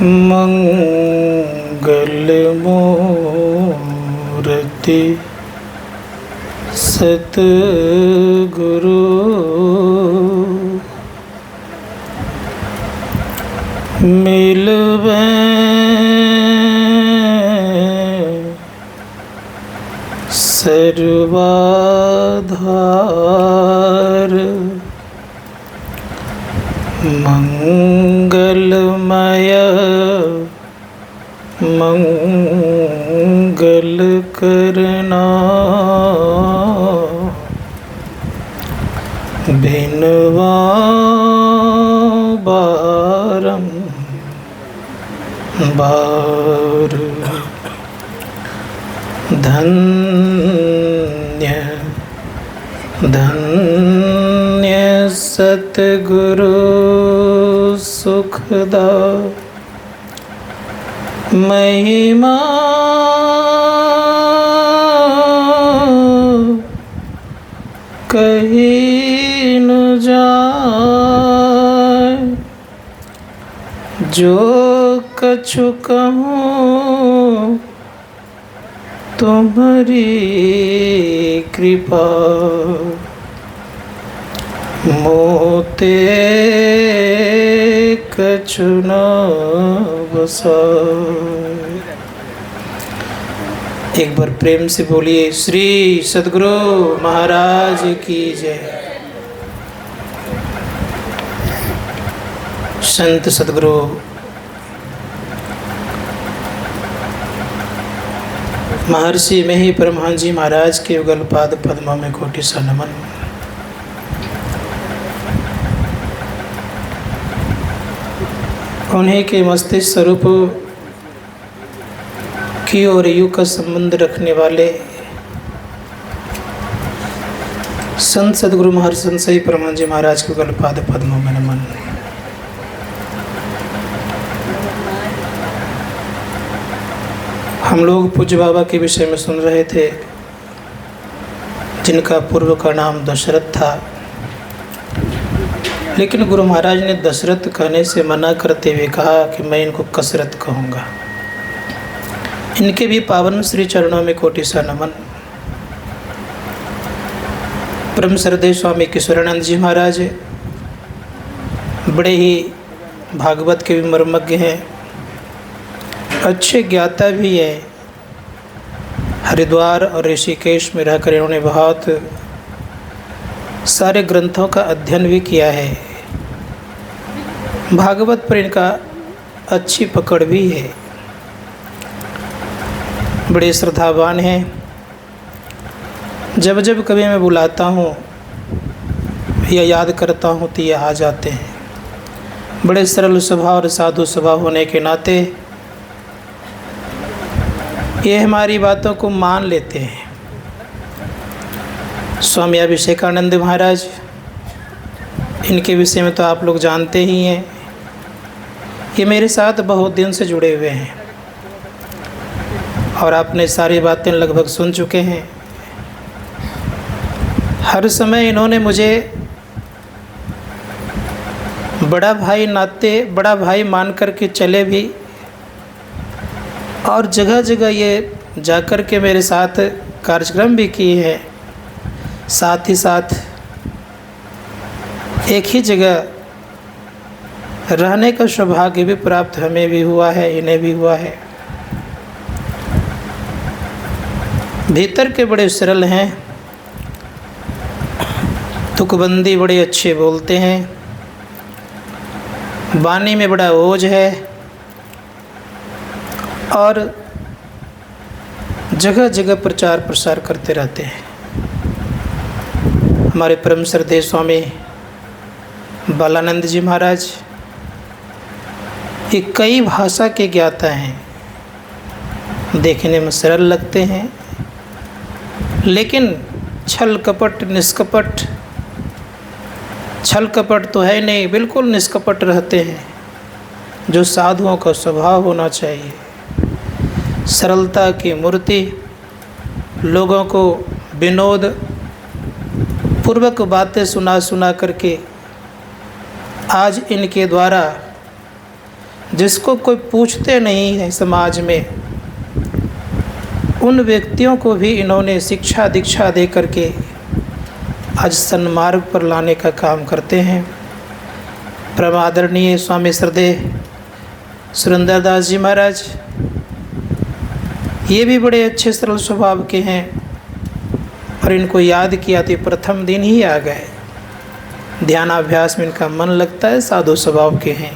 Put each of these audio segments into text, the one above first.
मंगल मूर्ति सतगुरु मिलबै सर्वाधार मंगलमय मंगल करना बिनवा बारंबार धन्य धन्य सतगुरु सुखदा महिमा कहीं न जाए जो कछु कहूँ तुम्हारी कृपा मोते कछु न बसाए। एक बार प्रेम से बोलिए श्री सद्गुरु महाराज की जय। संत सद्गुरु महर्षि में ही परमहंस जी महाराज के युगल पाद पद्मों में कोटि सा नमन। उन्हीं के मस्तिष्क स्वरूप की और युग का संबंध रखने वाले संत सद्गुरु महर्षि संत सही परमहंस जी महाराज के युगल पाद पद्मों में नमन। हम लोग पूज्य बाबा के विषय में सुन रहे थे, जिनका पूर्व का नाम दशरथ था, लेकिन गुरु महाराज ने दशरथ कहने से मना करते हुए कहा कि मैं इनको कसरत कहूँगा। इनके भी पावन श्री चरणों में कोटि सा नमन। परम श्रद्धेय स्वामी किशोरानंद जी महाराज बड़े ही भागवत के भी मर्मज्ञ हैं, अच्छे ज्ञाता भी है। हरिद्वार और ऋषिकेश में रहकर इन्होंने बहुत सारे ग्रंथों का अध्ययन भी किया है। भागवत पर इनका अच्छी पकड़ भी है, बड़े श्रद्धावान हैं। जब जब कभी मैं बुलाता हूँ या याद करता हूँ तो ये आ जाते हैं। बड़े सरल स्वभाव और साधु स्वभाव होने के नाते ये हमारी बातों को मान लेते हैं। स्वामी अभिषेकानंद महाराज, इनके विषय में तो आप लोग जानते ही हैं। ये मेरे साथ बहुत दिन से जुड़े हुए हैं और आपने सारी बातें लगभग सुन चुके हैं। हर समय इन्होंने मुझे बड़ा भाई नाते, बड़ा भाई मान कर के चले भी, और जगह जगह ये जाकर के मेरे साथ कार्यक्रम भी किए हैं। साथ ही साथ एक ही जगह रहने का सौभाग्य भी प्राप्त हमें भी हुआ है, इन्हें भी हुआ है। भीतर के बड़े सरल हैं, तुकबंदी बड़े अच्छे बोलते हैं, वाणी में बड़ा ओज है और जगह जगह प्रचार प्रसार करते रहते हैं। हमारे परम श्रद्धेय स्वामी बालानंद जी महाराज ये कई भाषा के ज्ञाता हैं, देखने में सरल लगते हैं, लेकिन छल कपट निष्कपट, छल कपट तो है नहीं, बिल्कुल निष्कपट रहते हैं, जो साधुओं का स्वभाव होना चाहिए। सरलता की मूर्ति, लोगों को विनोद पूर्वक बातें सुना करके आज इनके द्वारा जिसको कोई पूछते नहीं है समाज में, उन व्यक्तियों को भी इन्होंने शिक्षा दीक्षा दे करके आज सन्मार्ग पर लाने का काम करते हैं। परम आदरणीय स्वामी श्रद्धेय सुरेंद्रदास जी महाराज, ये भी बड़े अच्छे सरल स्वभाव के हैं और इनको याद किया तो प्रथम दिन ही आ गए। ध्यानाभ्यास में इनका मन लगता है, साधु स्वभाव के हैं।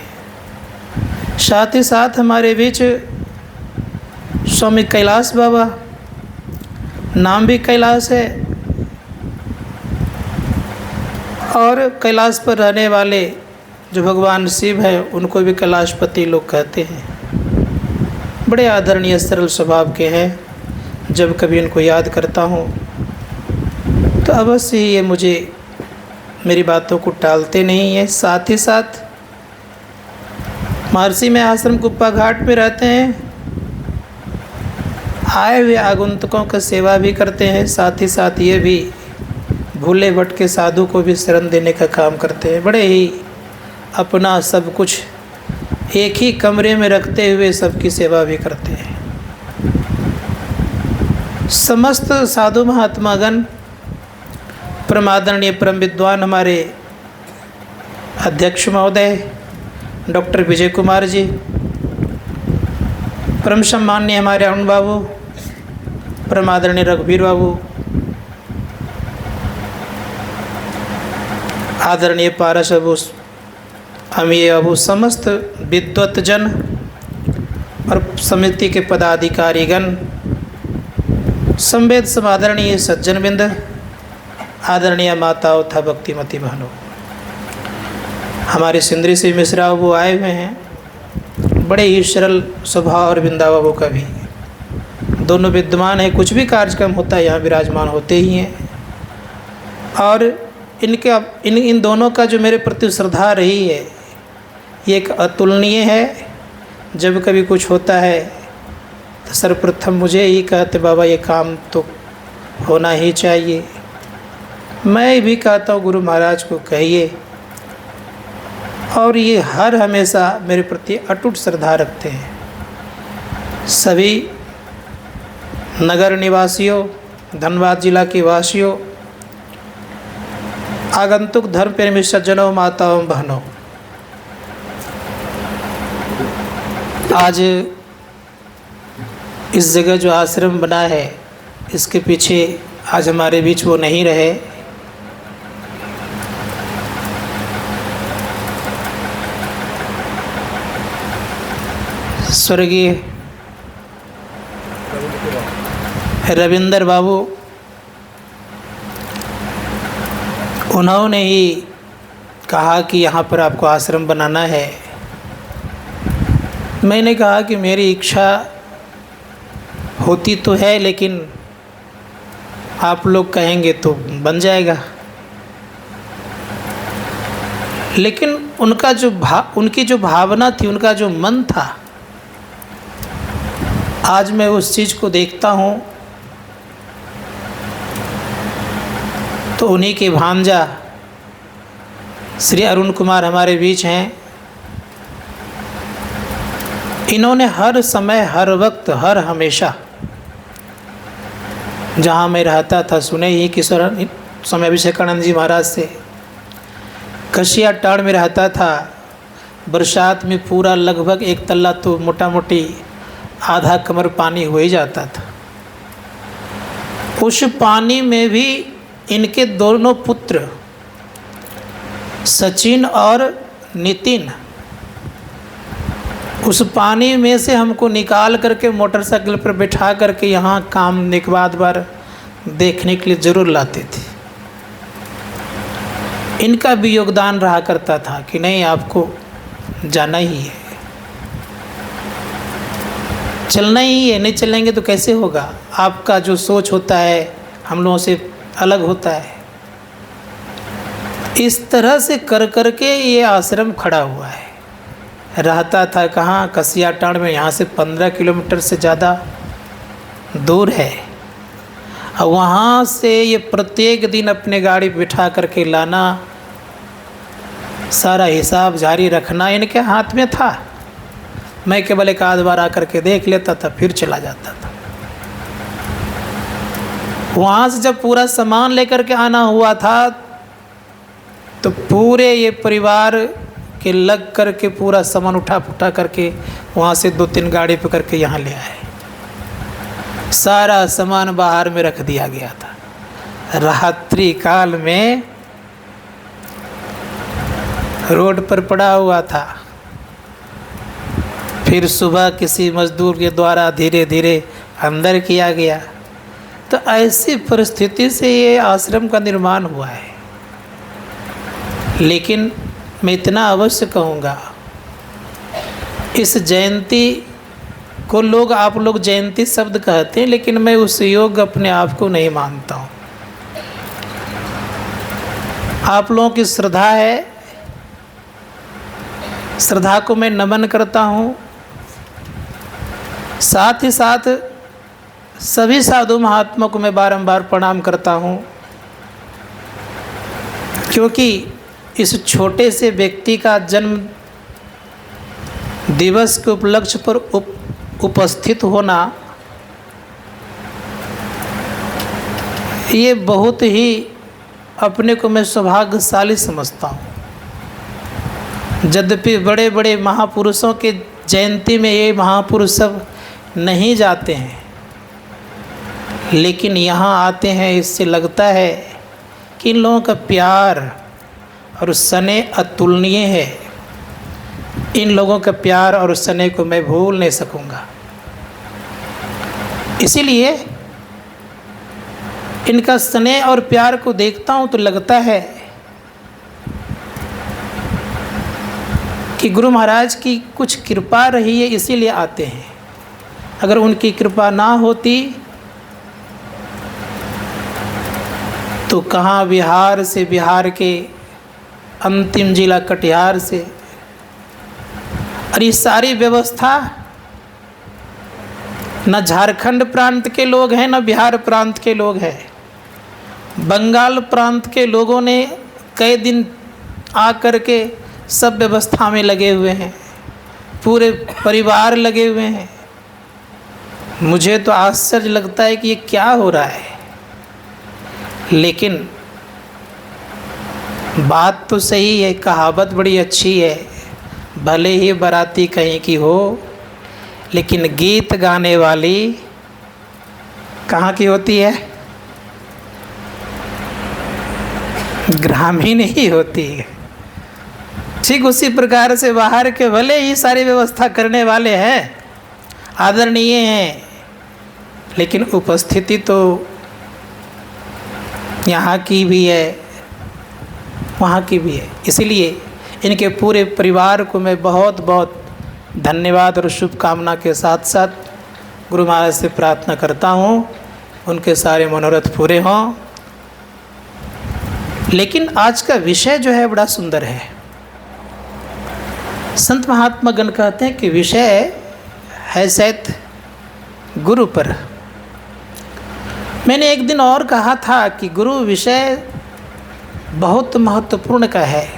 साथ ही साथ हमारे बीच स्वामी कैलाश बाबा, नाम भी कैलाश है और कैलाश पर रहने वाले जो भगवान शिव है उनको भी कैलाशपति लोग कहते हैं। बड़े आदरणीय सरल स्वभाव के हैं। जब कभी इनको याद करता हूँ तो अवश्य ही ये मुझे मेरी बातों को टालते नहीं हैं। साथ ही साथ महर्षि में आश्रम कुप्पा घाट में रहते हैं, आए हुए आगंतुकों का सेवा भी करते हैं। साथ ही साथ ये भी भूले भटके साधु को भी शरण देने का काम करते हैं। बड़े ही अपना सब कुछ एक ही कमरे में रखते हुए सबकी सेवा भी करते हैं। समस्त साधु महात्मागण, परम आदरणीय परम विद्वान हमारे अध्यक्ष महोदय डॉक्टर विजय कुमार जी, परम सम्मान्य हमारे अरुण बाबू, परम आदरणीय रघुवीर बाबू, आदरणीय पारस बाबू, अमीय बाबू, समस्त विद्वत जन और समिति के पदाधिकारीगण, संवेद समादरणीय सज्जन बिंद, आदरणीय माताओं तथा भक्तिमती बहनों, हमारे सिंदरी से मिश्रा बाबू आए हुए हैं। बड़े ही सरल स्वभाव और बिंदा बाबू का भी, दोनों विद्वान हैं। कुछ भी कार्यक्रम होता है यहाँ विराजमान होते ही हैं। और इन दोनों का जो मेरे प्रति श्रद्धा रही है ये एक अतुलनीय है। जब कभी कुछ होता है तो सर्वप्रथम मुझे ही कहते, बाबा ये काम तो होना ही चाहिए। मैं भी कहता हूँ गुरु महाराज को कहिए, और ये हर हमेशा मेरे प्रति अटूट श्रद्धा रखते हैं। सभी नगर निवासियों, धनबाद जिला के वासियों, आगंतुक धर्म प्रेमी सज्जनों, माताओं बहनों, आज इस जगह जो आश्रम बना है इसके पीछे आज हमारे बीच वो नहीं रहे। स्वर्गीय रविंदर बाबू, उन्होंने ही कहा कि यहाँ पर आपको आश्रम बनाना है। मैंने कहा कि मेरी इच्छा होती तो है, लेकिन आप लोग कहेंगे तो बन जाएगा। लेकिन उनकी जो भावना थी, उनका जो मन था, आज मैं उस चीज़ को देखता हूँ तो उन्हीं के भांजा श्री अरुण कुमार हमारे बीच हैं। इन्होंने हर समय, हर वक्त, हर हमेशा जहाँ मैं रहता था, सुने ही कि स्वामी अभिषेकानंद जी महाराज से, कशिया टाड़ में रहता था। बरसात में पूरा लगभग एक तल्ला तो मोटा मोटी आधा कमर पानी हो ही जाता था। उस पानी में भी इनके दोनों पुत्र सचिन और नितिन उस पानी में से हमको निकाल करके मोटरसाइकिल पर बैठा करके यहाँ काम निकवाद बार देखने के लिए ज़रूर लाते थे। इनका भी योगदान रहा करता था कि नहीं, आपको जाना ही है, चलना ही है, नहीं चलेंगे तो कैसे होगा। आपका जो सोच होता है हम लोगों से अलग होता है। इस तरह से कर कर के ये आश्रम खड़ा हुआ है। रहता था कहाँ, कसिया टाड़ में, यहाँ से 15 किलोमीटर से ज़्यादा दूर है। और वहाँ से ये प्रत्येक दिन अपने गाड़ी बिठा करके लाना, सारा हिसाब जारी रखना इनके हाथ में था। मैं केवल एक आध बार आकर के देख लेता था, फिर चला जाता था। वहाँ से जब पूरा सामान लेकर के आना हुआ था तो पूरे ये परिवार के लग करके पूरा सामान उठा फुटा करके वहाँ से 2-3 गाड़ी पकड़ के यहाँ ले आए। सारा सामान बाहर में रख दिया गया था। रात्रि काल में रोड पर पड़ा हुआ था। फिर सुबह किसी मजदूर के द्वारा धीरे धीरे अंदर किया गया। तो ऐसी परिस्थिति से ये आश्रम का निर्माण हुआ है। लेकिन मैं इतना अवश्य कहूँगा, इस जयंती को आप लोग जयंती शब्द कहते हैं, लेकिन मैं उस योग्य अपने आप को नहीं मानता हूँ। आप लोगों की श्रद्धा है, श्रद्धा को मैं नमन करता हूँ। साथ ही साथ सभी साधु महात्मा को मैं बारंबार प्रणाम करता हूँ, क्योंकि इस छोटे से व्यक्ति का जन्म दिवस के उपलक्ष्य पर उपस्थित होना ये बहुत ही अपने को मैं सौभाग्यशाली समझता हूँ। यद्यपि बड़े बड़े महापुरुषों के जयंती में ये महापुरुष सब नहीं जाते हैं, लेकिन यहाँ आते हैं। इससे लगता है कि इन लोगों का प्यार और स्नेह अतुलनीय है। इन लोगों का प्यार और स्नेह को मैं भूल नहीं सकूँगा। इसीलिए इनका स्नेह और प्यार को देखता हूँ तो लगता है कि गुरु महाराज की कुछ कृपा रही है, इसीलिए आते हैं। अगर उनकी कृपा ना होती तो कहाँ बिहार से, बिहार के अंतिम जिला कटिहार से, और ये सारी व्यवस्था न झारखंड प्रांत के लोग हैं न बिहार प्रांत के लोग हैं। बंगाल प्रांत के लोगों ने कई दिन आ कर के सब व्यवस्था में लगे हुए हैं, पूरे परिवार लगे हुए हैं। मुझे तो आश्चर्य लगता है कि ये क्या हो रहा है। लेकिन बात तो सही है, कहावत बड़ी अच्छी है, भले ही बाराती कहीं की हो लेकिन गीत गाने वाली कहाँ की होती है? ग्रामीण ही होती है। ठीक उसी प्रकार से बाहर के भले ही सारी व्यवस्था करने वाले हैं, आदरणीय हैं, लेकिन उपस्थिति तो यहाँ की भी है, वहाँ की भी है। इसलिए इनके पूरे परिवार को मैं बहुत बहुत धन्यवाद और शुभकामना के साथ साथ गुरु महाराज से प्रार्थना करता हूँ उनके सारे मनोरथ पूरे हों। लेकिन आज का विषय जो है बड़ा सुंदर है। संत महात्मा गण कहते हैं कि विषय है शायद गुरु पर। मैंने एक दिन और कहा था कि गुरु विषय बहुत महत्वपूर्ण का है।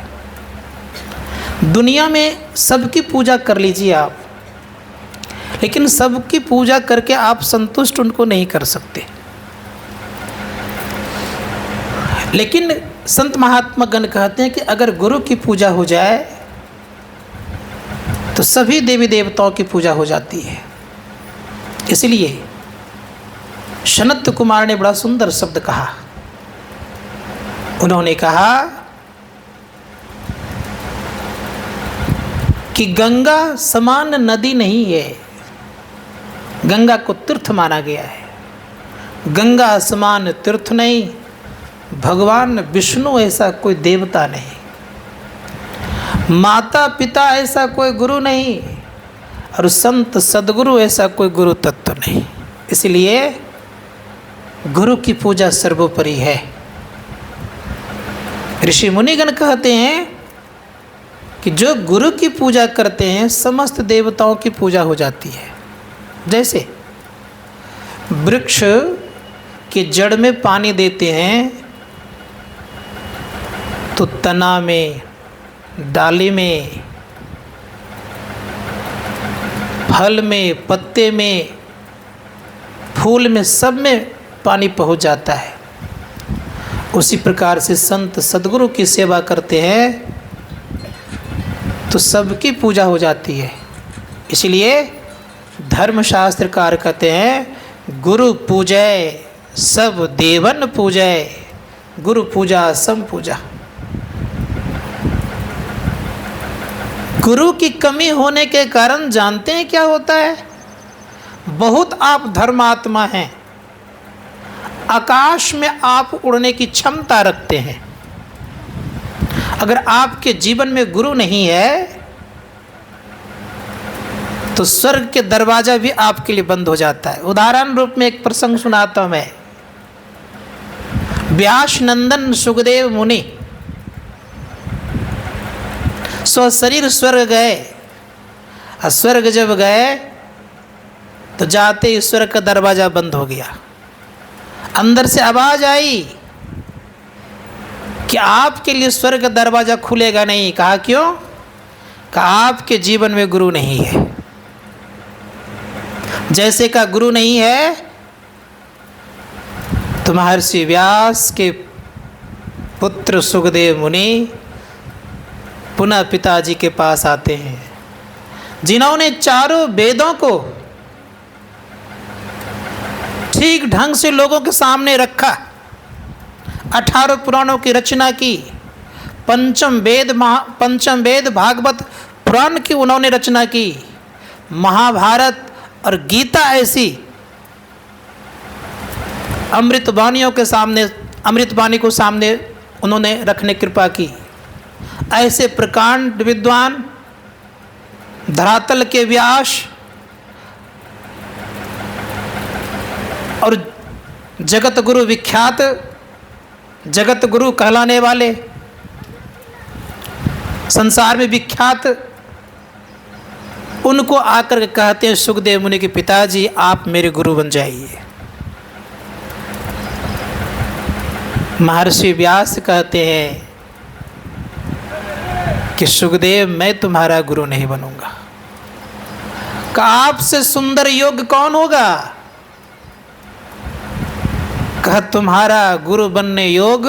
दुनिया में सबकी पूजा कर लीजिए आप, लेकिन सबकी पूजा करके आप संतुष्ट उनको नहीं कर सकते। लेकिन संत महात्मा गण कहते हैं कि अगर गुरु की पूजा हो जाए तो सभी देवी देवताओं की पूजा हो जाती है। इसलिए सनत कुमार ने बड़ा सुंदर शब्द कहा। उन्होंने कहा कि गंगा समान नदी नहीं है, गंगा को तीर्थ माना गया है। गंगा समान तीर्थ नहीं, भगवान विष्णु ऐसा कोई देवता नहीं, माता पिता ऐसा कोई गुरु नहीं, और संत सदगुरु ऐसा कोई गुरु तत्व नहीं। इसलिए गुरु की पूजा सर्वोपरि है। ऋषि मुनिगण कहते हैं कि जो गुरु की पूजा करते हैं समस्त देवताओं की पूजा हो जाती है। जैसे वृक्ष के जड़ में पानी देते हैं तो तना में, डाली में फल में, पत्ते में, फूल में, सब में पानी पहुंच जाता है। उसी प्रकार से संत सद्गुरु की सेवा करते हैं तो सबकी पूजा हो जाती है। इसलिए धर्मशास्त्रकार कहते हैं गुरु पूजय सब देवन पूजय, गुरु पूजा सम पूजा। गुरु की कमी होने के कारण जानते हैं क्या होता है? बहुत आप धर्मात्मा हैं, आकाश में आप उड़ने की क्षमता रखते हैं। अगर आपके जीवन में गुरु नहीं है तो स्वर्ग के दरवाजा भी आपके लिए बंद हो जाता है। उदाहरण रूप में एक प्रसंग सुनाता हूं मैं। व्यास नंदन सुखदेव मुनि स्वशरीर स्वर्ग गए। स्वर्ग जब गए तो जाते ही स्वर्ग का दरवाजा बंद हो गया। अंदर से आवाज आई कि आपके लिए स्वर्ग का दरवाजा खुलेगा नहीं। कहा क्यों? कहा आपके जीवन में गुरु नहीं है। जैसे का गुरु नहीं है तो महर्षि व्यास के पुत्र सुखदेव मुनि पुनः पिताजी के पास आते हैं, जिन्होंने चारों वेदों को ठीक ढंग से लोगों के सामने रखा, 18 पुराणों की रचना की, पंचम वेद भागवत पुराण की उन्होंने रचना की, महाभारत और गीता ऐसी अमृतवाणियों के सामने, अमृतवाणी को सामने उन्होंने रखने कृपा की। ऐसे प्रकांड विद्वान, धरातल के व्यास और जगत गुरु विख्यात, जगत गुरु कहलाने वाले, संसार में विख्यात, उनको आकर कहते हैं सुखदेव मुनि के पिताजी आप मेरे गुरु बन जाइए। महर्षि व्यास कहते हैं कि सुखदेव मैं तुम्हारा गुरु नहीं बनूंगा। कहा आपसे सुंदर योग कौन होगा? कहा तुम्हारा गुरु बनने योग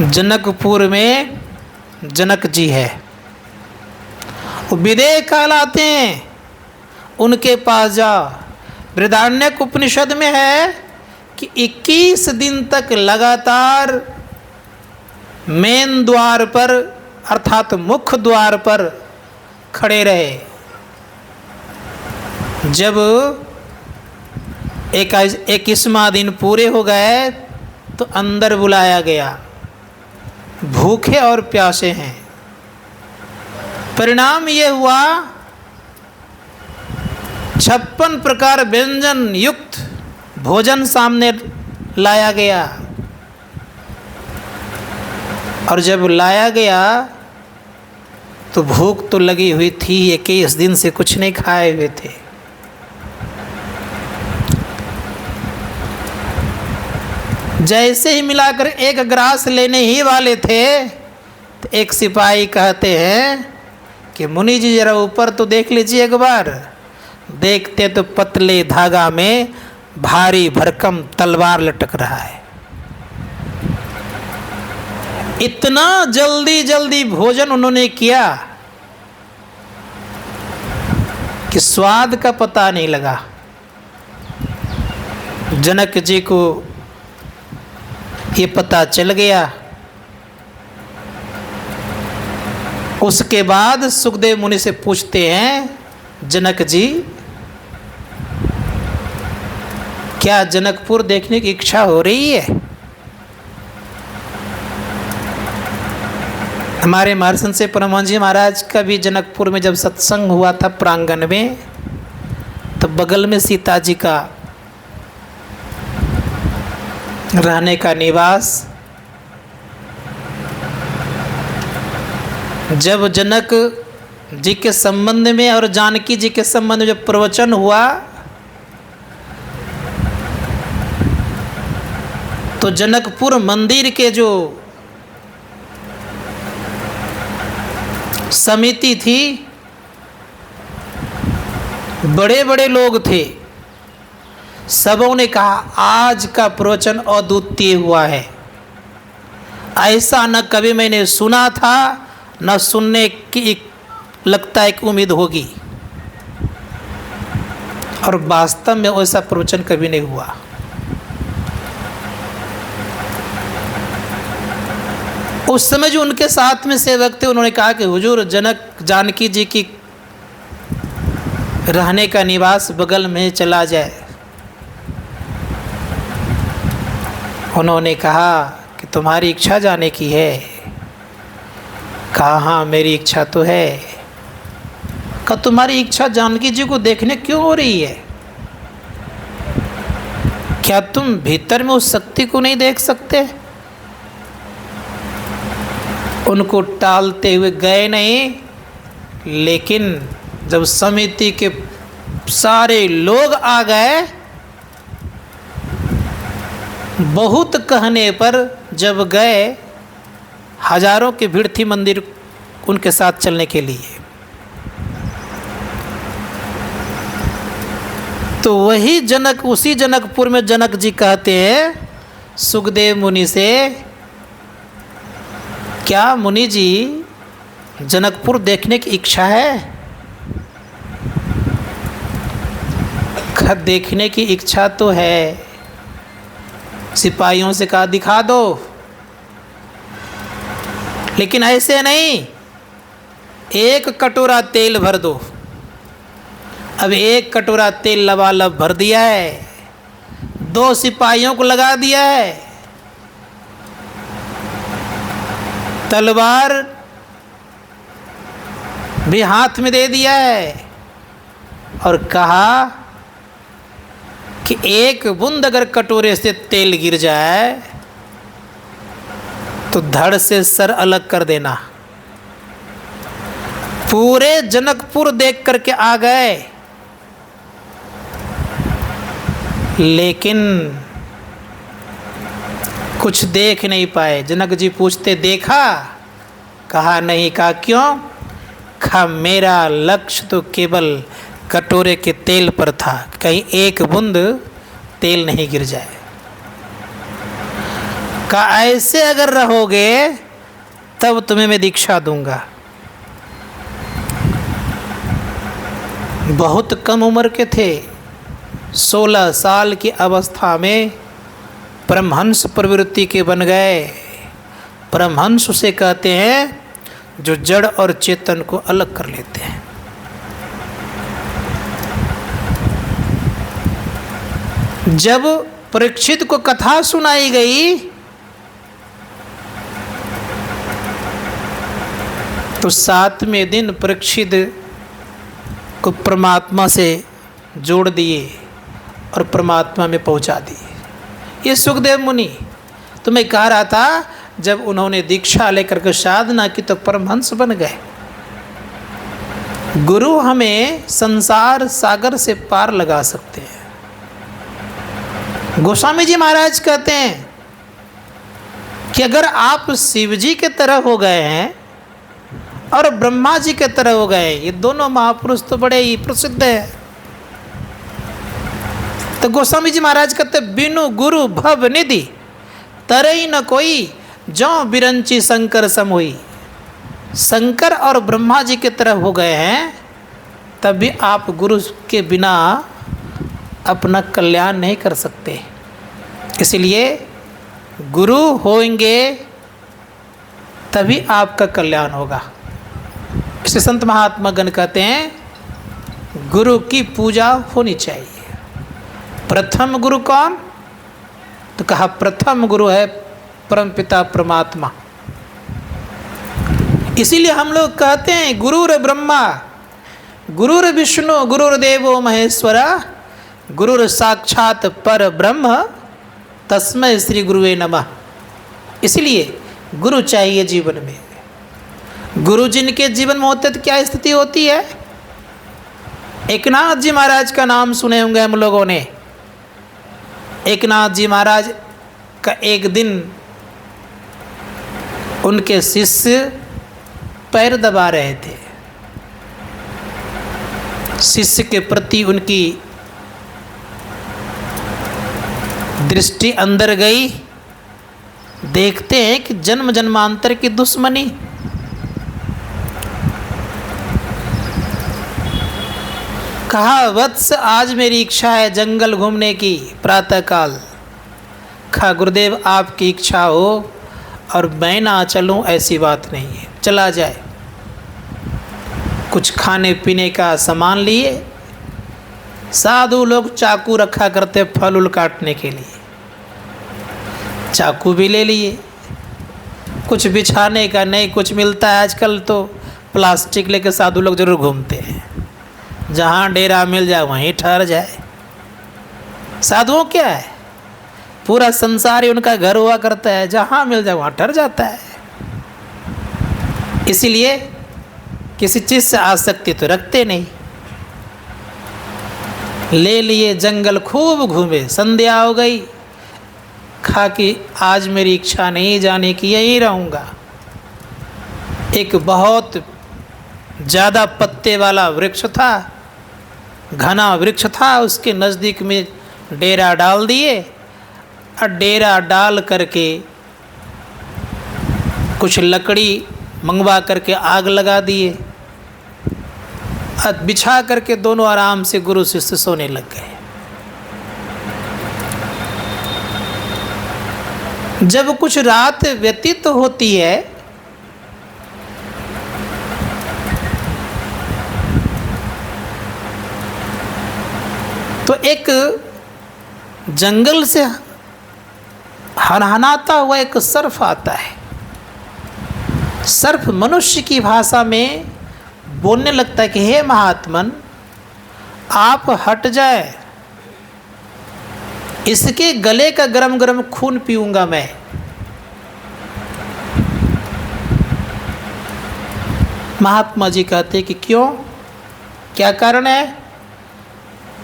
जनकपुर में जनक जी है, वो विदेह कहलाते हैं, उनके पास जाओ। बृहदारण्यक उपनिषद में है कि 21 दिन तक लगातार मेन द्वार पर अर्थात मुख्य द्वार पर खड़े रहे। जब 21वां दिन पूरे हो गए तो अंदर बुलाया गया, भूखे और प्यासे हैं। परिणाम ये हुआ 56 प्रकार व्यंजन युक्त भोजन सामने लाया गया, और जब लाया गया तो भूख तो लगी हुई थी, 21 दिन से कुछ नहीं खाए हुए थे। जैसे ही मिलाकर एक ग्रास लेने ही वाले थे तो एक सिपाही कहते हैं कि मुनि जी जरा ऊपर तो देख लीजिए एक बार। देखते तो पतले धागा में भारी भरकम तलवार लटक रहा है। इतना जल्दी जल्दी भोजन उन्होंने किया कि स्वाद का पता नहीं लगा। जनक जी को ये पता चल गया। उसके बाद सुखदेव मुनि से पूछते हैं जनक जी क्या जनकपुर देखने की इच्छा हो रही है? हमारे महर्षि से परमहंस जी महाराज का भी जनकपुर में जब सत्संग हुआ था प्रांगण में, तो बगल में सीता जी का रहने का निवास। जब जनक जी के संबंध में और जानकी जी के संबंध में जब प्रवचन हुआ तो जनकपुर मंदिर के जो समिति थी, बड़े बड़े लोग थे, सबों ने कहा आज का प्रवचन अद्वितीय हुआ है, ऐसा न कभी मैंने सुना था न सुनने की लगता है कि उम्मीद होगी। और वास्तव में वैसा प्रवचन कभी नहीं हुआ। उस समय जो उनके साथ में सेवक थे उन्होंने कहा कि हुजूर जनक जानकी जी की रहने का निवास बगल में चला जाए। उन्होंने कहा कि तुम्हारी इच्छा जाने की है? कहा हाँ मेरी इच्छा तो है। कहा तुम्हारी इच्छा जानकी जी को देखने क्यों हो रही है? क्या तुम भीतर में उस शक्ति को नहीं देख सकते? उनको टालते हुए गए नहीं, लेकिन जब समिति के सारे लोग आ गए, बहुत कहने पर जब गए, हजारों की भीड़ थी मंदिर उनके साथ चलने के लिए। तो वही जनक, उसी जनकपुर में जनक जी कहते हैं सुखदेव मुनि से, क्या मुनि जी जनकपुर देखने की इच्छा है? देखने की इच्छा तो है। सिपाहियों से कहा दिखा दो, लेकिन ऐसे नहीं, एक कटोरा तेल भर दो। अब एक कटोरा तेल लबालब भर दिया है, 2 सिपाहियों को लगा दिया है, तलवार भी हाथ में दे दिया है और कहा कि एक बूंद अगर कटोरे से तेल गिर जाए तो धड़ से सर अलग कर देना। पूरे जनकपुर देख करके आ गए, लेकिन कुछ देख नहीं पाए। जनक जी पूछते देखा? कहा नहीं। कहा क्यों? कहा मेरा लक्ष्य तो केवल कटोरे के तेल पर था, कहीं एक बूंद तेल नहीं गिर जाए। कहा ऐसे अगर रहोगे तब तुम्हें मैं दीक्षा दूंगा। बहुत कम उम्र के थे, 16 साल की अवस्था में परमहंस प्रवृत्ति के बन गए। परमहंस उसे कहते हैं जो जड़ और चेतन को अलग कर लेते हैं। जब परीक्षित को कथा सुनाई गई तो 7वें दिन परीक्षित को परमात्मा से जोड़ दिए और परमात्मा में पहुंचा दिए। ये सुखदेव मुनि, तो मैं कह रहा था जब उन्होंने दीक्षा लेकर के साधना की तो परमहंस बन गए। गुरु हमें संसार सागर से पार लगा सकते हैं। गोस्वामी जी महाराज कहते हैं कि अगर आप शिव जी के तरह हो गए हैं और ब्रह्मा जी के तरह हो गए, ये दोनों महापुरुष तो बड़े ही प्रसिद्ध है, तो गोस्वामी जी महाराज कहते बिनु गुरु भव निधि तरई न कोई, जो बिरंची शंकर सम हुई। शंकर और ब्रह्मा जी के तरह हो गए हैं, तब भी आप गुरु के बिना अपना कल्याण नहीं कर सकते। इसलिए गुरु होंगे तभी आपका कल्याण होगा। इसे संत महात्मा गण कहते हैं गुरु की पूजा होनी चाहिए। प्रथम गुरु कौन? तो कहा प्रथम गुरु है परमपिता परमात्मा। इसीलिए हम लोग कहते हैं गुरुर ब्रह्मा गुरुर विष्णु गुरुर्देवो महेश्वरा गुरुर साक्षात पर ब्रह्म तस्मै श्री गुरुवे नमः। इसलिए गुरु चाहिए जीवन में। गुरु जिनके जीवन में होते तो क्या स्थिति होती है? एकनाथ जी महाराज का नाम सुने होंगे हम लोगों ने। एकनाथ जी महाराज का एक दिन उनके शिष्य पैर दबा रहे थे। शिष्य के प्रति उनकी दृष्टि अंदर गई। देखते हैं कि जन्म जन्मांतर की दुश्मनी। कहा, वत्स आज मेरी इच्छा है जंगल घूमने की प्रातःकाल। कहा, गुरुदेव आपकी इच्छा हो और मैं ना चलूं ऐसी बात नहीं है, चला जाए। कुछ खाने पीने का सामान लिए। साधु लोग चाकू रखा करते फल उल काटने के लिए, चाकू भी ले लिए। कुछ बिछाने का नहीं, कुछ मिलता है आजकल तो प्लास्टिक लेके साधु लोग जरूर घूमते हैं। जहाँ डेरा मिल जाए वहीं ठहर जाए। साधुओं क्या है, पूरा संसार ही उनका घर हुआ करता है, जहाँ मिल जाए वहाँ ठहर जाता है। इसीलिए किसी चीज़ से आसक्ति तो रखते नहीं। ले लिए, जंगल खूब घूमे। संध्या हो गई। कहा कि आज मेरी इच्छा नहीं जाने की, यहीं रहूँगा। एक बहुत ज़्यादा पत्ते वाला वृक्ष था, घना वृक्ष था, उसके नज़दीक में डेरा डाल दिए। और डेरा डाल करके कुछ लकड़ी मंगवा करके आग लगा दिए। बिछा करके दोनों आराम से गुरु शिष्य सोने लग गए। जब कुछ रात व्यतीत होती है तो एक जंगल से हनहनाता हुआ एक सर्प आता है। सर्प मनुष्य की भाषा में बोलने लगता है कि हे महात्मन, आप हट जाए, इसके गले का गरम गरम खून पीऊंगा मैं। महात्मा जी कहते कि क्यों, क्या कारण है?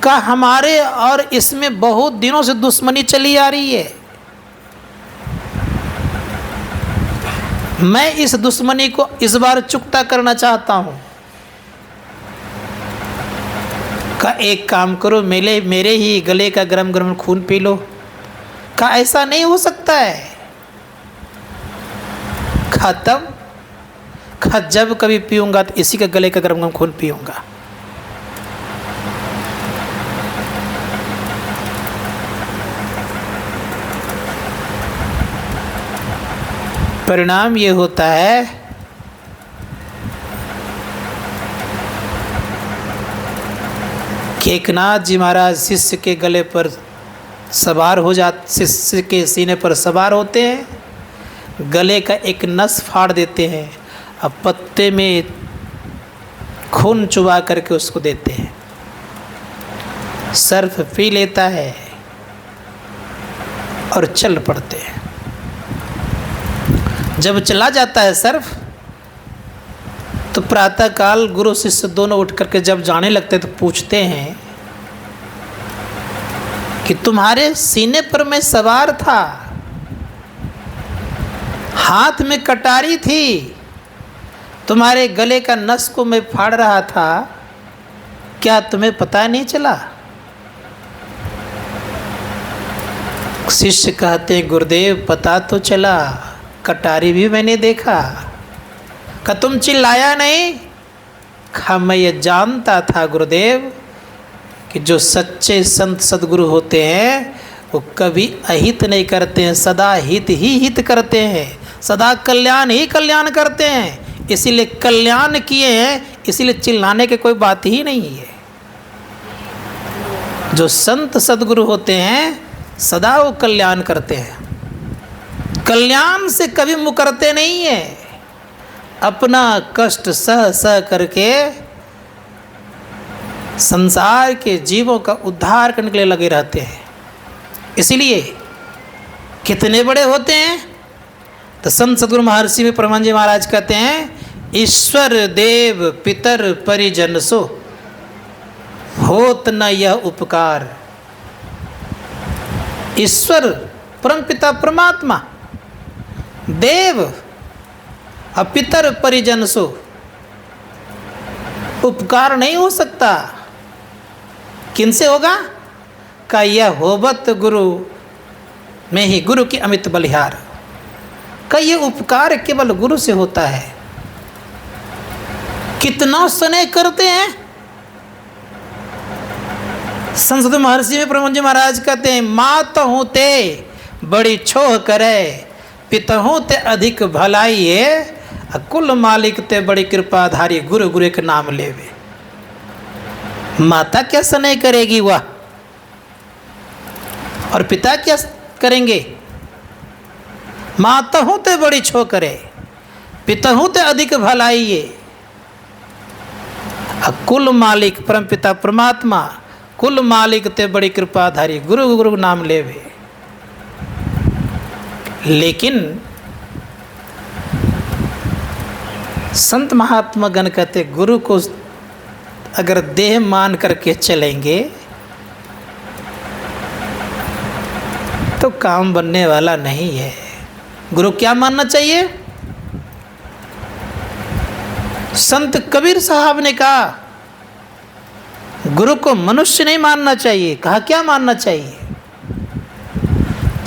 का हमारे और इसमें बहुत दिनों से दुश्मनी चली आ रही है। मैं इस दुश्मनी को इस बार चुकता करना चाहता हूं। का एक काम करो, मेरे ही गले का गरम गरम खून पी लो। का ऐसा नहीं हो सकता है। खत्म। का जब कभी पीऊंगा तो इसी के गले का गरम गरम खून पीऊंगा। परिणाम ये होता है कि एकनाथ जी महाराज शिष्य के गले पर सवार हो जाते, शिष्य के सीने पर सवार होते हैं, गले का एक नस फाड़ देते हैं, अब पत्ते में खून चुबा करके उसको देते हैं। सर्प पी लेता है और चल पड़ते हैं। जब चला जाता है सर्प तो प्रातःकाल गुरु शिष्य दोनों उठ करके जब जाने लगते तो पूछते हैं कि तुम्हारे सीने पर मैं सवार था, हाथ में कटारी थी, तुम्हारे गले का नस को मैं फाड़ रहा था, क्या तुम्हें पता नहीं चला? शिष्य कहते हैं गुरुदेव पता तो चला, कटारी भी मैंने देखा। का तुम चिल्लाया नहीं? का मैं ये जानता था गुरुदेव कि जो सच्चे संत सदगुरु होते हैं वो कभी अहित नहीं करते हैं, सदा हित ही हित करते हैं, सदा कल्याण ही कल्याण करते हैं। इसीलिए कल्याण किए हैं, इसीलिए चिल्लाने की कोई बात ही नहीं है। जो संत सदगुरु होते हैं सदा वो कल्याण करते हैं, कल्याण से कभी मुकरते नहीं है। अपना कष्ट सह सह करके संसार के जीवों का उद्धार करने के लिए लगे रहते हैं। इसीलिए कितने बड़े होते हैं तो संत सद्गुरु महर्षि में परमानंद जी महाराज कहते हैं, ईश्वर देव पितर परिजन सो होत न यह उपकार। ईश्वर परम पिता परमात्मा, देव पितर परिजन सो, उपकार नहीं हो सकता। किनसे होगा? का यह होबत गुरु में ही गुरु की अमित बलिहार। का ये उपकार केवल गुरु से होता है। कितना स्नेह करते हैं। संसद महर्षि में ब्रह्मजी महाराज कहते हैं, मात हूँ ते बड़ी छोह करे, पिता हूँ ते अधिक भलाई है, कुल मालिक ते बड़ी कृपाधारी, गुरु गुरु के नाम लेवे। माता क्या स्नेह करेगी वह, और पिता क्या करेंगे? माता हूँ ते बड़ी छो करे, पिता हूँ ते अधिक भलाई है, कुल मालिक परम पिता परमात्मा, कुल मालिक ते बड़ी कृपाधारी, गुरु गुरु नाम लेवे। लेकिन संत महात्मा गण कहते, गुरु को अगर देह मान करके चलेंगे तो काम बनने वाला नहीं है। गुरु क्या मानना चाहिए? संत कबीर साहब ने कहा, गुरु को मनुष्य नहीं मानना चाहिए। कहा क्या मानना चाहिए?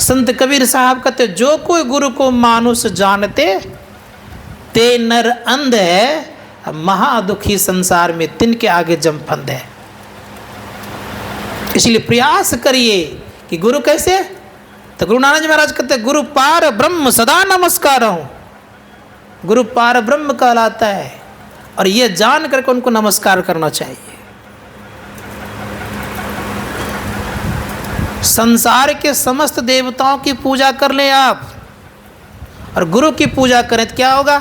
संत कबीर साहब कहते, जो कोई गुरु को मानुष जानते ते नर अंध है, महादुखी संसार में तिनके आगे जम फंद है। इसलिए प्रयास करिए कि गुरु कैसे? तो गुरु नानक जी महाराज कहते, गुरु पार ब्रह्म सदा नमस्कार हूँ। गुरु पार ब्रह्म कहलाता है, और ये जान करके उनको नमस्कार करना चाहिए। संसार के समस्त देवताओं की पूजा कर लें आप, और गुरु की पूजा करें तो क्या होगा?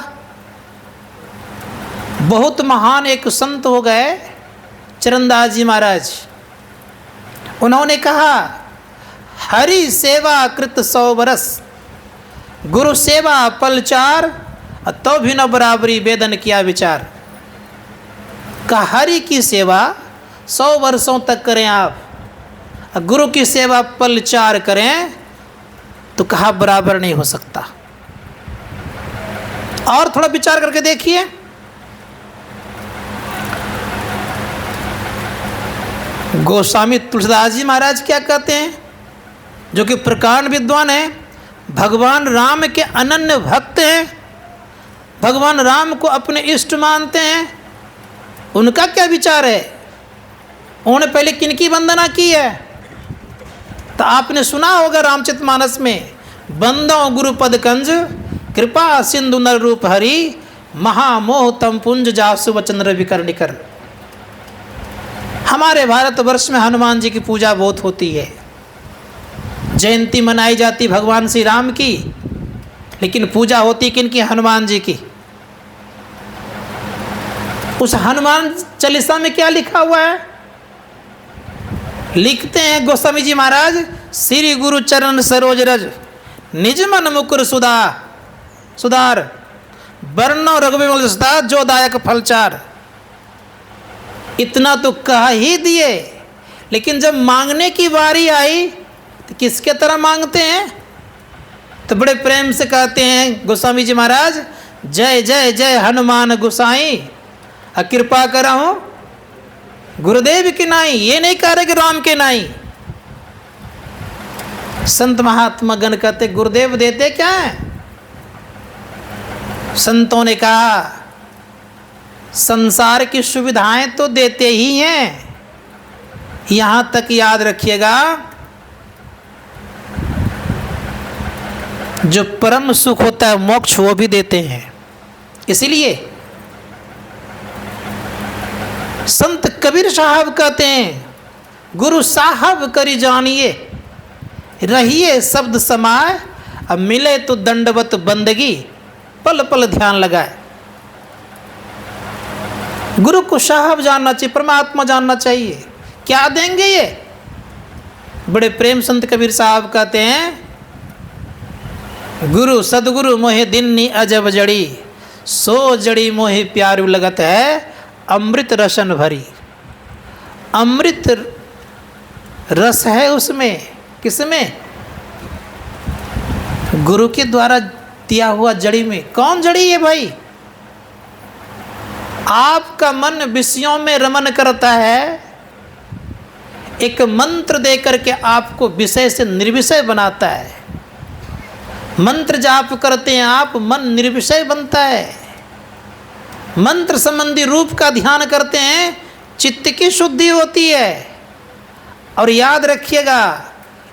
बहुत महान एक संत हो गए चरणदास जी महाराज। उन्होंने कहा, हरि सेवा कृत 100 बरस, गुरु सेवा पल 4, तो भी न बराबरी वेदन किया विचार। का हरि की सेवा 100 वर्षों तक करें आप, गुरु की सेवा पल 4 करें तो कहा बराबर नहीं हो सकता। और थोड़ा विचार करके देखिए, गोस्वामी तुलसीदास जी महाराज क्या कहते हैं, जो कि प्रकांड विद्वान हैं, भगवान राम के अनन्य भक्त हैं, भगवान राम को अपने इष्ट मानते हैं। उनका क्या विचार है? उन्होंने पहले किनकी वंदना की है? तो आपने सुना होगा रामचरितमानस में, बंदो गुरुपद कंज, कृपा सिंधु नर रूप हरि, महामोह तम पुंज जासु वचन रवि कर निकर। हमारे भारतवर्ष में हनुमान जी की पूजा बहुत होती है, जयंती मनाई जाती भगवान श्री राम की, लेकिन पूजा होती किनकी? हनुमान जी की। उस हनुमान चालीसा में क्या लिखा हुआ है? लिखते हैं गोस्वामी जी महाराज, श्री गुरु चरण सरोज रज, निज मन मुकुर सुधार, वर्णो रघुवीर सुधा, जो दायक फलचार। इतना तो कह ही दिए, लेकिन जब मांगने की बारी आई तो किसके तरह मांगते हैं? तो बड़े प्रेम से कहते हैं गोस्वामी जी महाराज, जय जय जय हनुमान गोसाई, कृपा करहूं गुरुदेव की नाई। ये नहीं कह रहे कि राम के नाई। संत महात्मा गण कहते, गुरुदेव देते क्या है? संतों ने कहा, संसार की सुविधाएं तो देते ही हैं, यहाँ तक याद रखिएगा, जो परम सुख होता है मोक्ष, वो भी देते हैं। इसलिए संत कबीर साहब कहते हैं, गुरु साहब करी जानिए, रहिए शब्द समाए, अब मिले तो दंडवत बंदगी, पल पल ध्यान लगाए। गुरु को साहब जानना चाहिए, परमात्मा जानना चाहिए। क्या देंगे ये? बड़े प्रेम संत कबीर साहब कहते हैं, गुरु सदगुरु मोहे दिन्नी अजब जड़ी, सो जड़ी मोहे प्यारू लगत है, अमृत रसन भरी। अमृत रस है उसमें। किसमें? गुरु के द्वारा दिया हुआ जड़ी में। कौन जड़ी है भाई? आपका मन विषयों में रमन करता है, एक मंत्र दे करके आपको विषय से निर्विषय बनाता है। मंत्र जाप करते हैं आप, मन निर्विषय बनता है। मंत्र संबंधी रूप का ध्यान करते हैं, चित्त की शुद्धि होती है। और याद रखिएगा,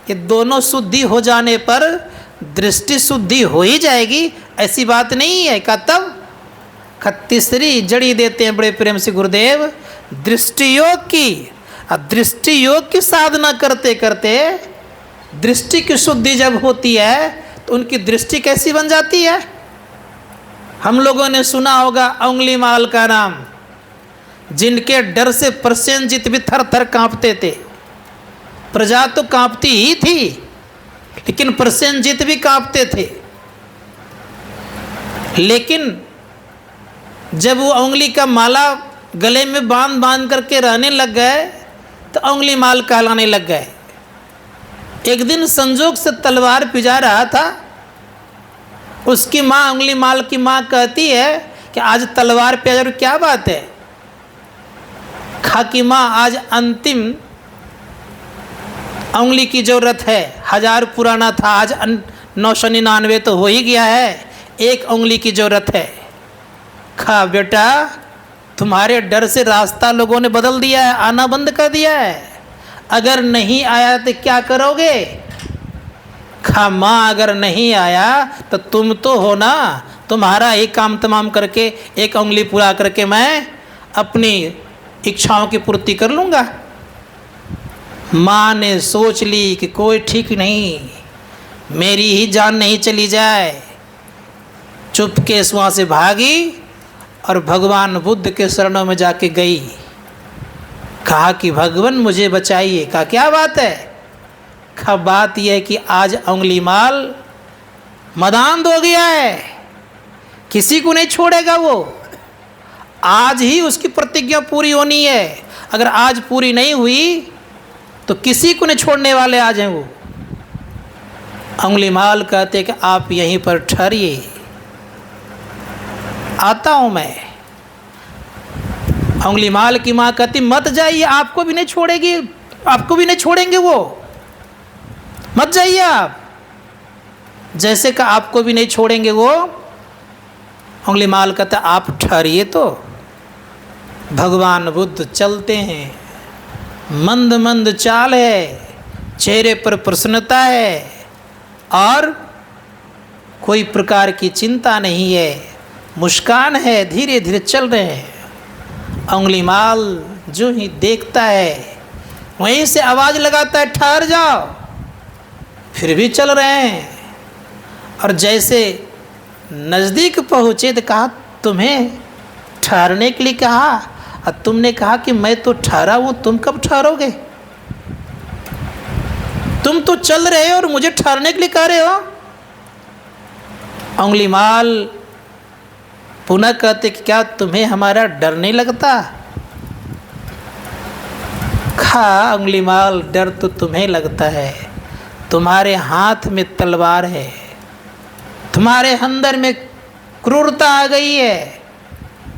ये दोनों शुद्धि हो जाने पर दृष्टि शुद्धि हो ही जाएगी, ऐसी बात नहीं है। का तब तीसरी जड़ी देते हैं बड़े प्रेम से गुरुदेव, दृष्टि योग की। दृष्टि योग की साधना करते करते दृष्टि की शुद्धि जब होती है तो उनकी दृष्टि कैसी बन जाती है? हम लोगों ने सुना होगा अंगुलीमाल का नाम, जिनके डर से प्रसेनजीत भी थर थर कांपते थे। प्रजा तो कांपती ही थी, लेकिन प्रसेनजीत भी कांपते थे। लेकिन जब वो उंगली का माला गले में बांध बांध करके रहने लग गए तो अंगुलीमाल कहलाने लग गए। एक दिन संजोग से तलवार पिजा रहा था, उसकी माँ अंगुलीमाल की माँ कहती है कि आज तलवार पिजा रही, क्या बात है? खा की माँ आज अंतिम उंगली की जरूरत है, 1000 पुराना था, आज 999 तो हो ही गया है, एक उंगली की जरूरत है। खा बेटा, तुम्हारे डर से रास्ता लोगों ने बदल दिया है, आना बंद कर दिया है। अगर नहीं आया तो क्या करोगे? खा माँ, अगर नहीं आया तो तुम तो हो ना, तुम्हारा एक काम तमाम करके एक उंगली पूरा करके मैं अपनी इच्छाओं की पूर्ति कर लूँगा। माँ ने सोच ली कि कोई ठीक नहीं, मेरी ही जान नहीं चली जाए। चुपके से वहाँ से भागी और भगवान बुद्ध के शरणों में जाके गई। कहा कि भगवान मुझे बचाइए। कहा क्या बात है? कहा बात यह है कि आज अंगुलीमाल मदांध हो गया है, किसी को नहीं छोड़ेगा वो। आज ही उसकी प्रतिज्ञा पूरी होनी है, अगर आज पूरी नहीं हुई तो किसी को नहीं छोड़ने वाले आज हैं वो। अंगुलीमाल कहते कि आप यहीं पर ठहरिए, आता हूँ मैं। अंगुलीमाल की माँ कहती मत जाइए, आपको भी नहीं छोड़ेगी, आपको भी नहीं छोड़ेंगे वो, मत जाइए आप। जैसे कि आपको भी नहीं छोड़ेंगे वो, अंगुलीमाल कहता आप ठहरिए। तो भगवान बुद्ध चलते हैं, मंद मंद चाल है, चेहरे पर प्रसन्नता है और कोई प्रकार की चिंता नहीं है, मुस्कान है, धीरे धीरे चल रहे हैं। अंगुलीमाल जो ही देखता है वहीं से आवाज़ लगाता है ठहर जाओ, फिर भी चल रहे हैं। और जैसे नज़दीक पहुँचे तो कहा तुम्हें ठहरने के लिए कहा, और तुमने कहा कि मैं तो ठहरा हूँ, तुम कब ठहरोगे? तुम तो चल रहे हो और मुझे ठहरने के लिए कह रहे हो। अंगुलीमाल पुनः कहते कि क्या तुम्हें हमारा डर नहीं लगता? खा अंगुलीमाल, डर तो तुम्हें लगता है, तुम्हारे हाथ में तलवार है, तुम्हारे अंदर में क्रूरता आ गई है।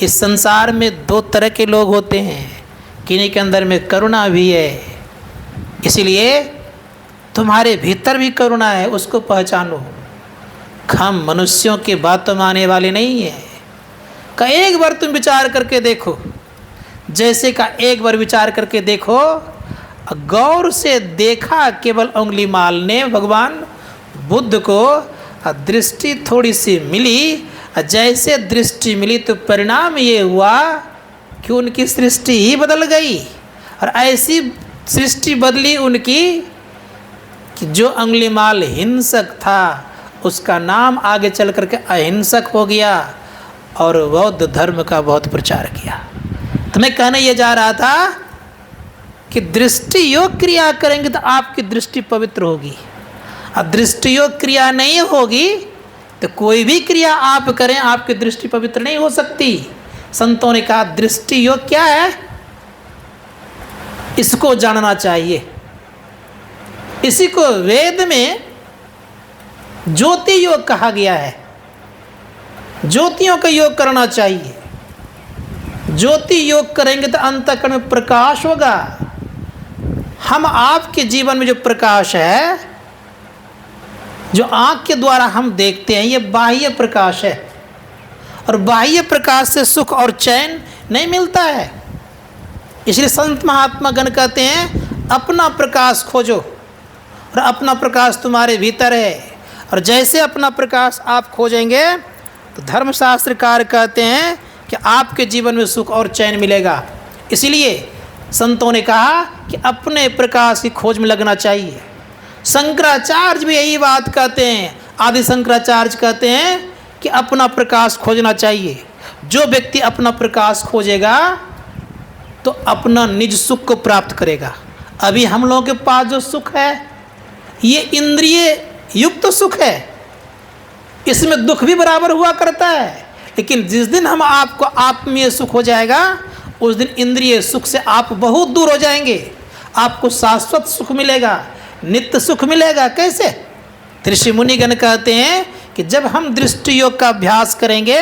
इस संसार में 2 तरह के लोग होते हैं, किन्हीं के अंदर में करुणा भी है, इसलिए तुम्हारे भीतर भी करुणा है, उसको पहचानो। हम मनुष्यों की बातों में आने वाले नहीं हैं। का एक बार तुम विचार करके देखो, जैसे का एक बार विचार करके देखो। गौर से देखा केवल अंगुलीमाल ने भगवान बुद्ध को, दृष्टि थोड़ी सी मिली। जैसे दृष्टि मिली तो परिणाम ये हुआ कि उनकी सृष्टि ही बदल गई, और ऐसी सृष्टि बदली उनकी कि जो अंगुलीमाल हिंसक था उसका नाम आगे चल करके अहिंसक हो गया और बौद्ध धर्म का बहुत प्रचार किया। तो मैं कहने ये जा रहा था कि दृष्टि योग क्रिया करेंगे तो आपकी दृष्टि पवित्र होगी, और दृष्टि योग क्रिया नहीं होगी तो कोई भी क्रिया आप करें आपकी दृष्टि पवित्र नहीं हो सकती। संतों ने कहा दृष्टि योग क्या है, इसको जानना चाहिए। इसी को वेद में ज्योति योग कहा गया है। ज्योतियों का योग करना चाहिए। ज्योति योग करेंगे तो अंतःकरण में प्रकाश होगा। हम आपके जीवन में जो प्रकाश है, जो आँख के द्वारा हम देखते हैं, ये बाह्य प्रकाश है, और बाह्य प्रकाश से सुख और चैन नहीं मिलता है। इसलिए संत महात्मा गण कहते हैं अपना प्रकाश खोजो, और अपना प्रकाश तुम्हारे भीतर है। और जैसे अपना प्रकाश आप खोजेंगे तो धर्मशास्त्रकार कहते हैं कि आपके जीवन में सुख और चैन मिलेगा। इसलिए संतों ने कहा कि अपने प्रकाश की खोज में लगना चाहिए। शंकराचार्य भी यही बात कहते हैं। आदि शंकराचार्य कहते हैं कि अपना प्रकाश खोजना चाहिए। जो व्यक्ति अपना प्रकाश खोजेगा तो अपना निज सुख को प्राप्त करेगा। अभी हम लोगों के पास जो सुख है ये इंद्रिय युक्त सुख है, इसमें दुख भी बराबर हुआ करता है। लेकिन जिस दिन हम आपको आत्मीय सुख हो जाएगा, उस दिन इंद्रिय सुख से आप बहुत दूर हो जाएंगे। आपको शाश्वत सुख मिलेगा, नित्य सुख मिलेगा। कैसे? ऋषि मुनिगण कहते हैं कि जब हम दृष्टि योग का अभ्यास करेंगे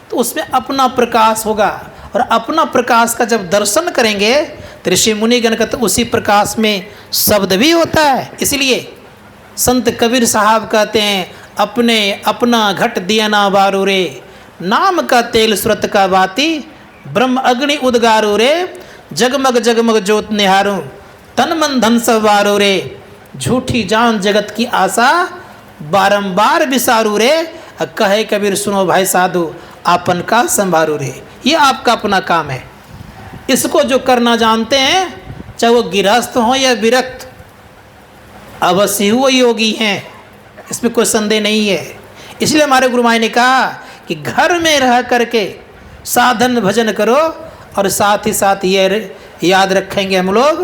तो उसमें अपना प्रकाश होगा, और अपना प्रकाश का जब दर्शन करेंगे तो ऋषि मुनिगण कहते उसी प्रकाश में शब्द भी होता है। इसलिए संत कबीर साहब कहते हैं अपने अपना घट दिया ना बारू रे, नाम का तेल सुरत का बाती, ब्रह्म अग्नि उद्गारू रे, जगमग जगमग ज्योत निहारूं, तन मन धन सब वारू रे, झूठी जान जगत की आशा, बारंबार विसारू रे, कहे कबीर सुनो भाई साधु, आपन का संभारू रे। ये आपका अपना काम है। इसको जो करना जानते हैं, चाहे वो गृहस्थ हो या विरक्त, अवश्य ही वो योगी हैं, इसमें कोई संदेह नहीं है। इसलिए हमारे गुरु माई ने कहा कि घर में रह करके साधन भजन करो, और साथ ही साथ ये याद रखेंगे हम लोग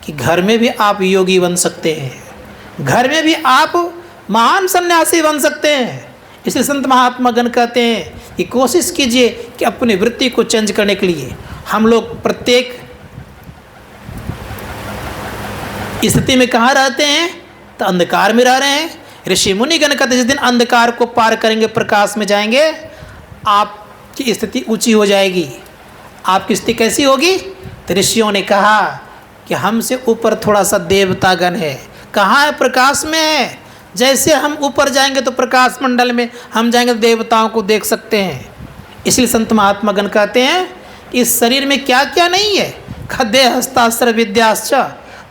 कि घर में भी आप योगी बन सकते हैं, घर में भी आप महान सन्यासी बन सकते हैं। इसलिए संत महात्मा गण कहते हैं कि कोशिश कीजिए कि अपनी वृत्ति को चेंज करने के लिए। हम लोग प्रत्येक स्थिति में कहाँ रहते हैं? तो अंधकार में रह रहे हैं। ऋषि मुनिगण कहते जिस दिन अंधकार को पार करेंगे, प्रकाश में जाएंगे, आपकी स्थिति ऊंची हो जाएगी। आपकी स्थिति कैसी होगी? तो ऋषियों ने कहा कि हमसे ऊपर थोड़ा सा देवतागण है। कहाँ है? प्रकाश में है। जैसे हम ऊपर जाएंगे तो प्रकाश मंडल में हम जाएंगे तो देवताओं को देख सकते हैं। इसलिए संत महात्मा गण कहते हैं कि इस शरीर में क्या क्या नहीं है। देहस्ता सर्व विद्याश्च,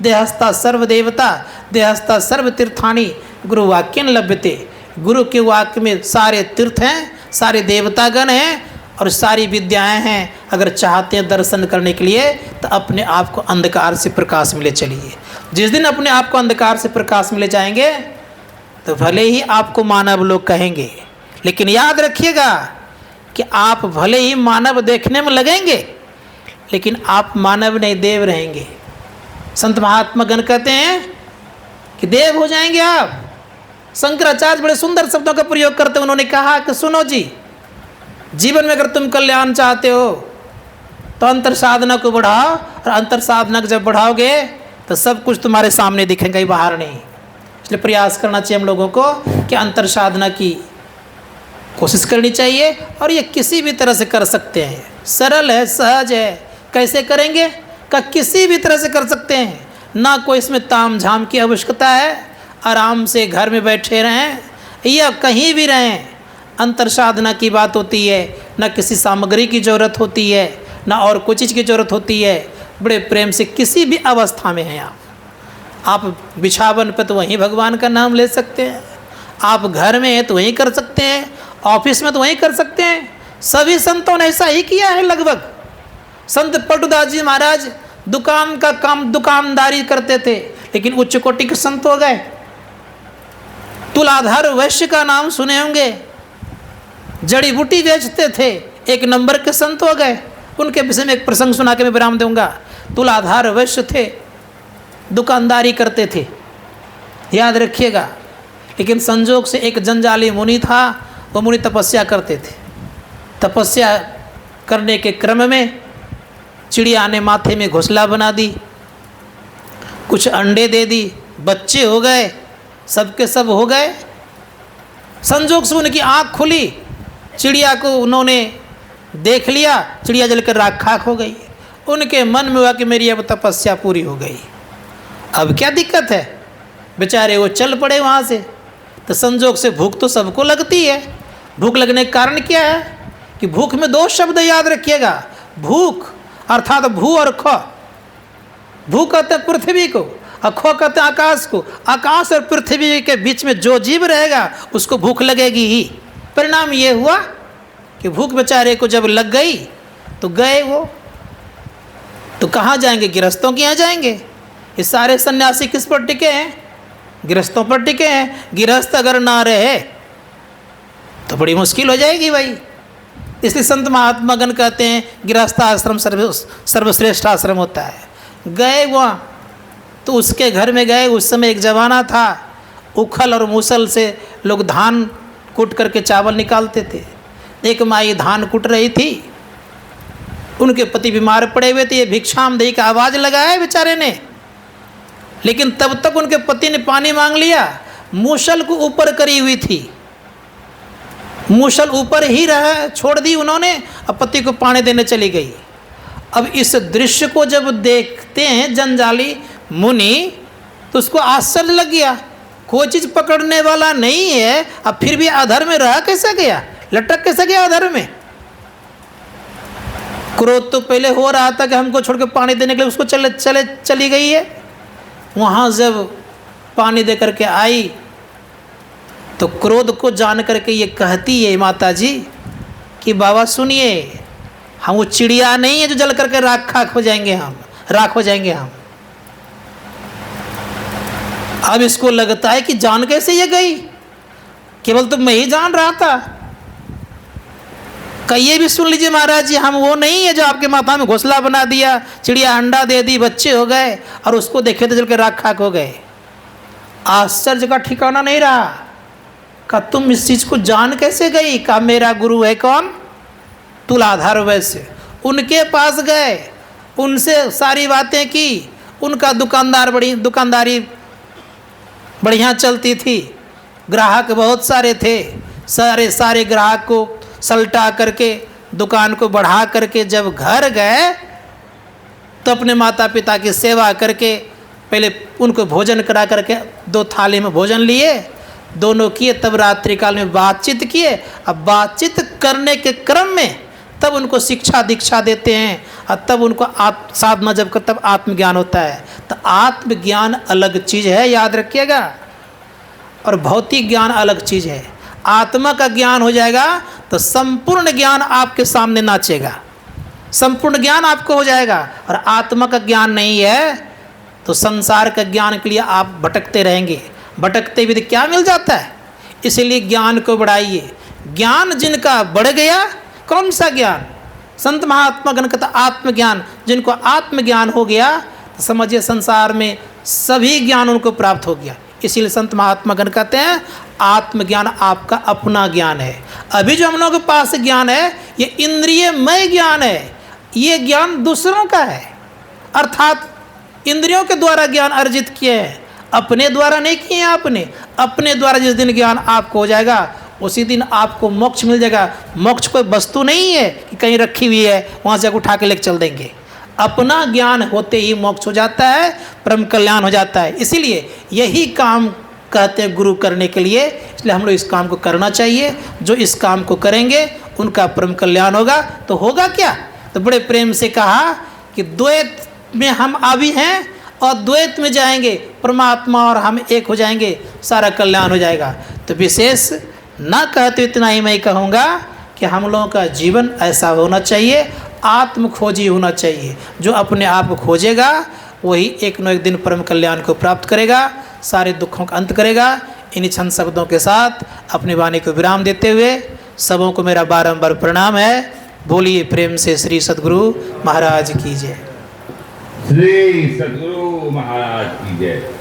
देहस्ता सर्व देवता, देहस्ता सर्व तीर्थानि, गुरु वाक्यन लभ्यते। गुरु के वाक्य में सारे तीर्थ हैं, सारे देवतागण हैं और सारी विद्याएं हैं। अगर चाहते हैं दर्शन करने के लिए तो अपने आप को अंधकार से प्रकाश में ले चलिए। जिस दिन अपने आप को अंधकार से प्रकाश में ले जाएंगे तो भले ही आपको मानव लोग कहेंगे, लेकिन याद रखिएगा कि आप भले ही मानव देखने में लगेंगे, लेकिन आप मानव नहीं, देव रहेंगे। संत महात्मा गण कहते हैं कि देव हो जाएंगे आप। शंकराचार्य बड़े सुंदर शब्दों का प्रयोग करते हैं। उन्होंने कहा कि सुनो जी, जीवन में अगर तुम कल्याण चाहते हो तो अंतर साधना को बढ़ाओ, और अंतर साधना को जब बढ़ाओगे तो सब कुछ तुम्हारे सामने दिखेगा, ही बाहर नहीं। इसलिए प्रयास करना चाहिए हम लोगों को कि अंतर साधना की कोशिश करनी चाहिए, और ये किसी भी तरह से कर सकते हैं। सरल है, सहज है। कैसे करेंगे? का किसी भी तरह से कर सकते हैं। ना कोई इसमें ताम झाम की आवश्यकता है। आराम से घर में बैठे रहें या कहीं भी रहें, अंतर साधना की बात होती है। ना किसी सामग्री की ज़रूरत होती है, ना और कोई चीज़ की ज़रूरत होती है। बड़े प्रेम से किसी भी अवस्था में हैं आप बिछावन पर तो वहीं भगवान का नाम ले सकते हैं, आप घर में हैं तो वहीं कर सकते हैं, ऑफिस में तो वहीं कर सकते हैं। सभी संतों ने ऐसा ही किया है लगभग। संत पटुदास जी महाराज दुकान का काम दुकानदारी करते थे, लेकिन उच्च कोटि के संत हो गए। तुलाधार वैश्य का नाम सुने होंगे, जड़ी बूटी बेचते थे, एक नंबर के संत हो गए। उनके विषय में एक प्रसंग सुना के मैं विराम दूंगा। तुलाधार वैश्य थे, दुकानदारी करते थे, याद रखिएगा। लेकिन संजोग से एक जंजाली मुनि था, वो मुनि तपस्या करते थे। तपस्या करने के क्रम में चिड़िया ने माथे में घोंसला बना दी, कुछ अंडे दे दी, बच्चे हो गए, सबके सब हो गए। संजोग से उनकी आँख खुली, चिड़िया को उन्होंने देख लिया, चिड़िया जलकर राख खाक हो गई। उनके मन में हुआ कि मेरी अब तपस्या पूरी हो गई, अब क्या दिक्कत है। बेचारे वो चल पड़े वहाँ से। तो संजोग से भूख तो सबको लगती है। भूख लगने का कारण क्या है कि भूख में दो शब्द याद रखिएगा, भूख अर्थात भू और ख। भू कहते हैं पृथ्वी को और ख कहते हैं आकाश को। आकाश और पृथ्वी के बीच में जो जीव रहेगा उसको भूख लगेगी ही। परिणाम ये हुआ कि भूख बेचारे को जब लग गई तो गए वो। तो कहाँ जाएंगे? गृहस्थों के यहाँ जाएंगे। ये सारे सन्यासी किस पर टिके हैं? गृहस्थों पर टिके हैं। गृहस्थ अगर ना रहे तो बड़ी मुश्किल हो जाएगी भाई। इसलिए संत महात्मागण कहते हैं गृहस्थ आश्रम सर्वश्रेष्ठ आश्रम होता है। गए वहाँ तो उसके घर में गए। उस समय एक ज़माना था, उखल और मूसल से लोग धान कूट करके चावल निकालते थे। एक माई धान कूट रही थी, उनके पति बीमार पड़े हुए थे। ये भिक्षामदेही का आवाज़ लगाया बेचारे ने, लेकिन तब तक उनके पति ने पानी मांग लिया। मूसल को ऊपर करी हुई थी, मूसल ऊपर ही रहा, छोड़ दी उन्होंने, अब पति को पानी देने चली गई। अब इस दृश्य को जब देखते हैं जंजाली मुनि तो उसको आश्चर्य लग गया। कोई चीज़ पकड़ने वाला नहीं है, अब फिर भी अधर में रह कैसे गया, लटक कैसे गया अधर में। क्रोध तो पहले हो रहा था कि हमको छोड़ के पानी देने के लिए उसको चली गई है। वहाँ जब पानी दे करके आई तो क्रोध को जान करके ये कहती है माता जी कि बाबा सुनिए, हम वो चिड़िया नहीं है जो जल करके राख खाक हो जाएंगे, हम राख हो जाएंगे हम। अब इसको लगता है कि जान कैसे ये गई, केवल तो मैं ही जान रहा था। कहिए भी सुन लीजिए महाराज जी, हम वो नहीं है जो आपके माथा में घोंसला बना दिया, चिड़िया अंडा दे दी, बच्चे हो गए और उसको देखे तो जल के राख खाक हो गए। आश्चर्य का ठिकाना नहीं रहा। का तुम इस चीज़ को जान कैसे गई? का मेरा गुरु है कौन? तुलाधार वैसे। उनके पास गए, उनसे सारी बातें की। उनका दुकानदारी बढ़िया चलती थी, ग्राहक बहुत सारे थे। सारे ग्राहक को सल्टा करके दुकान को बढ़ा करके जब घर गए तो अपने माता पिता की सेवा करके पहले उनको भोजन करा करके 2 थाली में भोजन लिए, दोनों किए। तब रात्रि काल में बातचीत किए। अब बातचीत करने के क्रम में तब उनको शिक्षा दीक्षा देते हैं और तब उनको साधना जब कर तब आत्मज्ञान होता है। तो आत्मज्ञान अलग चीज़ है, याद रखिएगा, और भौतिक ज्ञान अलग चीज़ है। आत्मा का ज्ञान हो जाएगा तो संपूर्ण ज्ञान आपके सामने नाचेगा, संपूर्ण ज्ञान आपको हो जाएगा। और आत्मा का ज्ञान नहीं है तो संसार का ज्ञान के लिए आप भटकते रहेंगे। भटकते भी क्या मिल जाता है? इसलिए ज्ञान को बढ़ाइए। ज्ञान जिनका बढ़ गया, कौन सा ज्ञान? संत महात्मा गण कहता आत्मज्ञान। जिनको आत्मज्ञान हो गया तो समझिए संसार में सभी ज्ञान उनको प्राप्त हो गया। इसीलिए संत महात्मा गण कहते हैं आत्मज्ञान आपका अपना ज्ञान है। अभी जो हम लोगों के पास ज्ञान है ये इंद्रियमय ज्ञान है, ये ज्ञान दूसरों का है। अर्थात इंद्रियों के द्वारा ज्ञान अर्जित किए हैं, अपने द्वारा नहीं किए हैं आपने। अपने द्वारा जिस दिन ज्ञान आपको हो जाएगा उसी दिन आपको मोक्ष मिल जाएगा। मोक्ष कोई वस्तु नहीं है कि कहीं रखी हुई है वहाँ से उठा के लेकर चल देंगे। अपना ज्ञान होते ही मोक्ष हो जाता है, परम कल्याण हो जाता है। इसीलिए यही काम कहते हैं गुरु करने के लिए। इसलिए हम लोग इस काम को करना चाहिए। जो इस काम को करेंगे उनका परम कल्याण होगा। तो होगा क्या? तो बड़े प्रेम से कहा कि द्वैत में हम अभी हैं और द्वैत में जाएंगे, परमात्मा और हम एक हो जाएंगे, सारा कल्याण हो जाएगा। तो विशेष ना कहते इतना ही मैं कहूँगा कि हम लोगों का जीवन ऐसा होना चाहिए, आत्म खोजी होना चाहिए। जो अपने आप को खोजेगा वही एक न एक दिन परम कल्याण को प्राप्त करेगा, सारे दुखों का अंत करेगा। इन्हीं छंद शब्दों के साथ अपनी वाणी को विराम देते हुए सबों को मेरा बारंबार प्रणाम है। बोलिए प्रेम से श्री सद्गुरु महाराज की जय। श्री सद्गुरु महाराज की जय।